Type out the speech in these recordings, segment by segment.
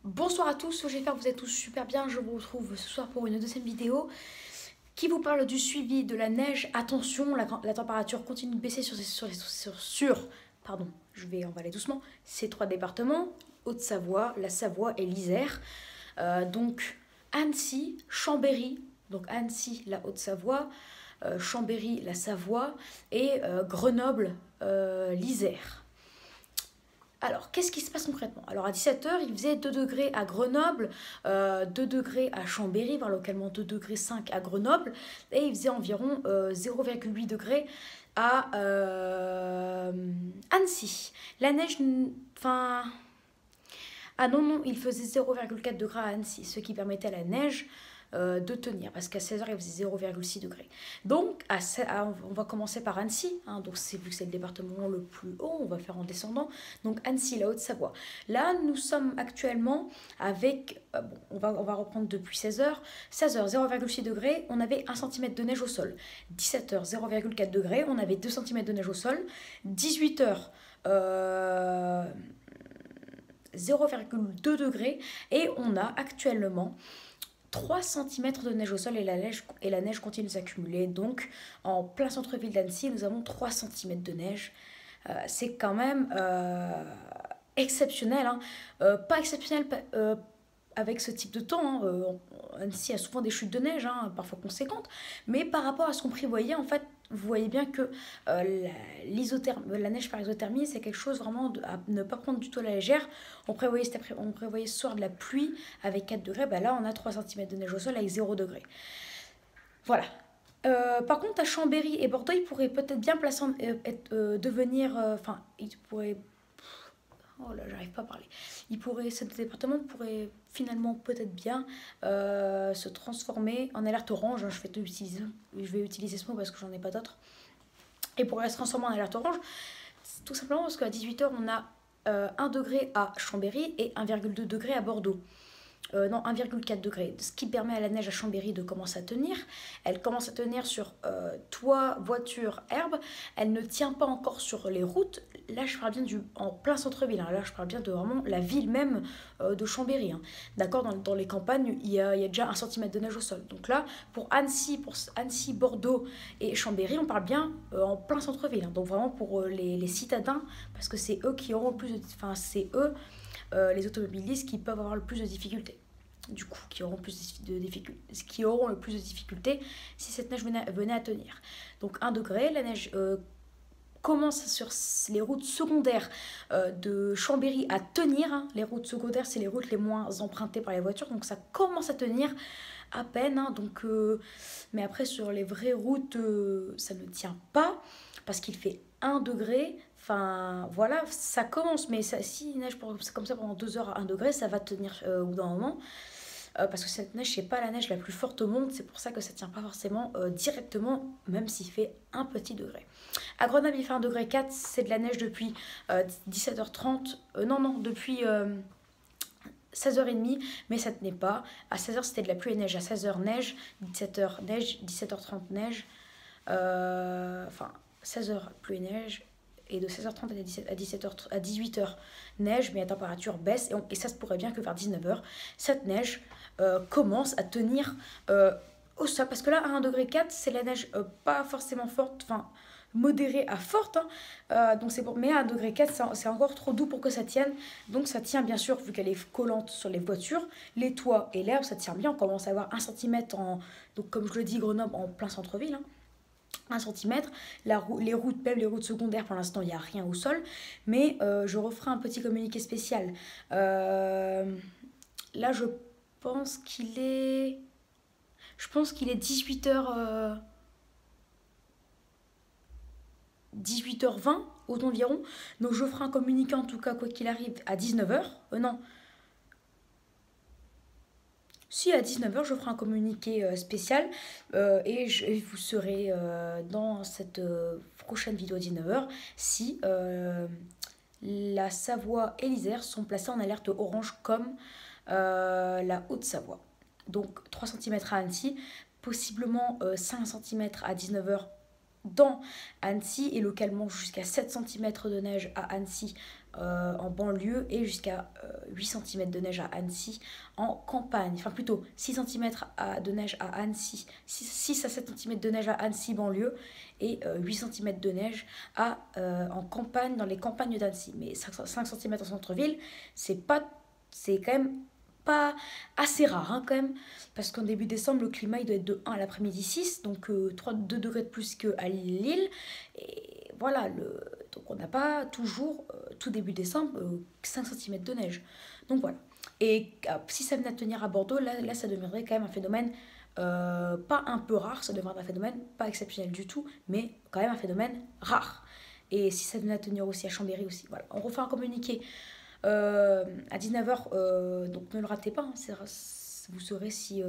Bonsoir à tous, j'espère que vous êtes tous super bien. Je vous retrouve ce soir pour une deuxième vidéo qui vous parle du suivi de la neige. Attention, la température continue de baisser on va aller doucement, ces trois départements, Haute-Savoie, la Savoie et l'Isère. Donc Annecy, Chambéry, donc Annecy, la Haute-Savoie, Chambéry, la Savoie et Grenoble, l'Isère. Alors, qu'est-ce qui se passe concrètement? Alors, à 17h, il faisait 2 degrés à Grenoble, 2 degrés à Chambéry, voire localement 2 degrés 5 à Grenoble, et il faisait environ 0,8 degrés à Annecy. La neige, enfin... Ah non, il faisait 0,4 degrés à Annecy, ce qui permettait à la neige de tenir, parce qu'à 16h, il faisait 0,6 degrés. Donc, on va commencer par Annecy, hein, donc vu que c'est le département le plus haut, on va faire en descendant. Donc, Annecy, la Haute-Savoie. Là, nous sommes actuellement avec, on va reprendre depuis 16h. 16h, 0,6 degrés, on avait 1 cm de neige au sol. 17h, 0,4 degrés, on avait 2 cm de neige au sol. 18h, 0,2 degrés, et on a actuellement 3 cm de neige au sol, et la neige continue de s'accumuler. Donc, en plein centre-ville d'Annecy, nous avons 3 cm de neige. C'est quand même exceptionnel, hein. Pas exceptionnel avec ce type de temps, hein. Annecy a souvent des chutes de neige, hein, parfois conséquentes, mais par rapport à ce qu'on prévoyait, en fait, vous voyez bien que la neige par isothermie, c'est quelque chose vraiment à ne pas prendre du tout à la légère. On prévoyait ce soir de la pluie avec 4 degrés, bah là on a 3 cm de neige au sol avec 0 degré. Voilà. Par contre, à Chambéry et Bordeaux, ils pourraient peut-être bien devenir... Enfin, ils pourraient... Oh là, j'arrive pas à parler. Ce département pourrait finalement peut-être bien se transformer en alerte orange. Je vais utiliser ce mot parce que j'en ai pas d'autre. Et pourrait se transformer en alerte orange, tout simplement parce qu'à 18h, on a 1 degré à Chambéry et 1,2 degré à Bordeaux. Non, 1,4 degré, ce qui permet à la neige à Chambéry de commencer à tenir. Elle commence à tenir sur toit, voiture, herbe. Elle ne tient pas encore sur les routes. Là, je parle bien en plein centre-ville, hein. Là, je parle bien de vraiment la ville même de Chambéry, hein. D'accord, dans les campagnes, il y a déjà 1 cm de neige au sol. Donc là, pour Annecy, Bordeaux et Chambéry, on parle bien en plein centre-ville, hein. Donc vraiment pour les citadins, parce que c'est eux qui auront le plus de... Enfin, c'est eux... les automobilistes qui peuvent avoir le plus de difficultés, du coup, qui auront le plus de difficultés si cette neige venait à tenir. Donc 1 degré, la neige commence sur les routes secondaires de Chambéry à tenir, hein. Les routes secondaires, c'est les routes les moins empruntées par les voitures, donc ça commence à tenir à peine, hein. Donc, mais après, sur les vraies routes, ça ne tient pas, parce qu'il fait 1 degré. Enfin, voilà, ça commence, mais si il neige comme ça pendant 2 heures à 1 degré, ça va tenir au bout d'un moment. Parce que cette neige, c'est pas la neige la plus forte au monde, c'est pour ça que ça tient pas forcément directement, même s'il fait un petit degré. À Grenoble, il fait 1 degré 4, c'est de la neige depuis 17h30, depuis 16h30, mais ça tenait pas. À 16h, c'était de la pluie et neige. À 16h, neige, 17h, neige, 17h30, neige. Enfin, 16h, pluie et neige. Et de 16h30 à 18h, neige, mais la température baisse. Et ça se pourrait bien que vers 19h, cette neige commence à tenir au sol. Parce que là, à 1 degré 4, c'est la neige pas forcément forte, enfin modérée à forte, hein. Donc mais à 1 degré 4, c'est encore trop doux pour que ça tienne. Donc ça tient bien sûr, vu qu'elle est collante sur les voitures, les toits et l'herbe, ça tient bien. On commence à avoir 1 cm, donc comme je le dis, Grenoble en plein centre-ville, hein. 1 cm, les routes, même les routes secondaires, pour l'instant, il n'y a rien au sol. Mais je referai un petit communiqué spécial. Là, je pense qu'il est 18h... 18h20 environ. Donc je ferai un communiqué, en tout cas, quoi qu'il arrive, à 19h. Non. Si, à 19h, je ferai un communiqué spécial et vous serez dans cette prochaine vidéo à 19h si la Savoie et l'Isère sont placés en alerte orange comme la Haute-Savoie. Donc 3 cm à Annecy, possiblement 5 cm à 19h dans Annecy et localement jusqu'à 7 cm de neige à Annecy en banlieue et jusqu'à 8 cm de neige à Annecy en campagne. Enfin plutôt 6 cm de neige à Annecy, 6 à 7 cm de neige à Annecy banlieue et 8 cm de neige en campagne, dans les campagnes d'Annecy. Mais 5 cm en centre-ville, c'est quand même pas assez rare quand même, parce qu'en début décembre le climat il doit être de 1 à l'après-midi 6, donc 2 degrés de plus qu'à Lille, et voilà, donc on n'a pas toujours tout début décembre 5 cm de neige, donc voilà. Et si ça venait à tenir à Bordeaux, là ça deviendrait quand même un phénomène pas un peu rare, ça deviendrait un phénomène pas exceptionnel du tout, mais quand même un phénomène rare. Et si ça venait à tenir aussi à Chambéry aussi, voilà, on refait un communiqué à 19h, donc ne le ratez pas, vous saurez si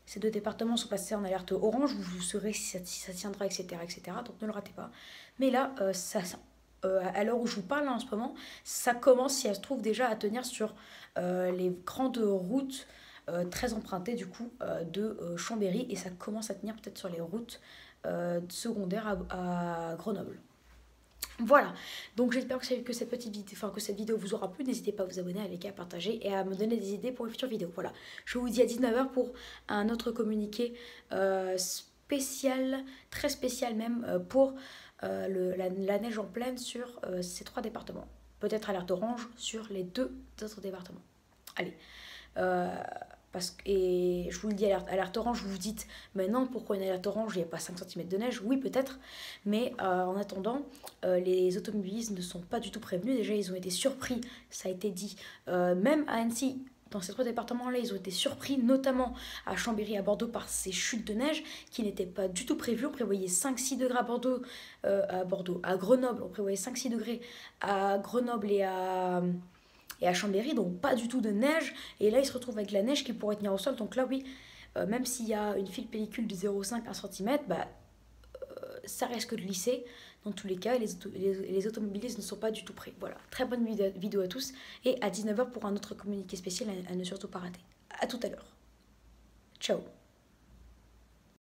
ces deux départements sont passés en alerte orange, vous saurez si ça tiendra, etc., etc. Donc ne le ratez pas. Mais là, à l'heure où je vous parle en ce moment, ça commence, si elle se trouve, déjà à tenir sur les grandes routes très empruntées du coup de Chambéry, et ça commence à tenir peut-être sur les routes secondaires à Grenoble. Voilà, donc j'espère que cette petite vidéo, enfin que cette vidéo vous aura plu. N'hésitez pas à vous abonner, à liker, à partager et à me donner des idées pour une future vidéo. Voilà, je vous dis à 19h pour un autre communiqué spécial, très spécial même, pour la neige en pleine sur ces 3 départements. Peut-être alerte orange sur les 2 autres départements. Allez, et je vous le dis, alerte orange, vous vous dites, mais non, pourquoi une alerte orange, il n'y a pas 5 cm de neige? Oui, peut-être, mais en attendant, les automobilistes ne sont pas du tout prévenus. Déjà, ils ont été surpris, ça a été dit, même à Annecy, dans ces 3 départements-là, ils ont été surpris, notamment à Chambéry, à Bordeaux, par ces chutes de neige qui n'étaient pas du tout prévues. On prévoyait 5-6 degrés à Bordeaux, à Grenoble, on prévoyait 5-6 degrés à Grenoble et à Chambéry, donc pas du tout de neige. Et là, ils se retrouvent avec la neige qui pourrait tenir au sol. Donc là, oui, même s'il y a une fine pellicule de 0,5 1 cm, ça risque de glisser. Dans tous les cas, les automobilistes ne sont pas du tout prêts. Voilà, très bonne vidéo à tous. Et à 19h pour un autre communiqué spécial à ne surtout pas rater. A tout à l'heure. Ciao.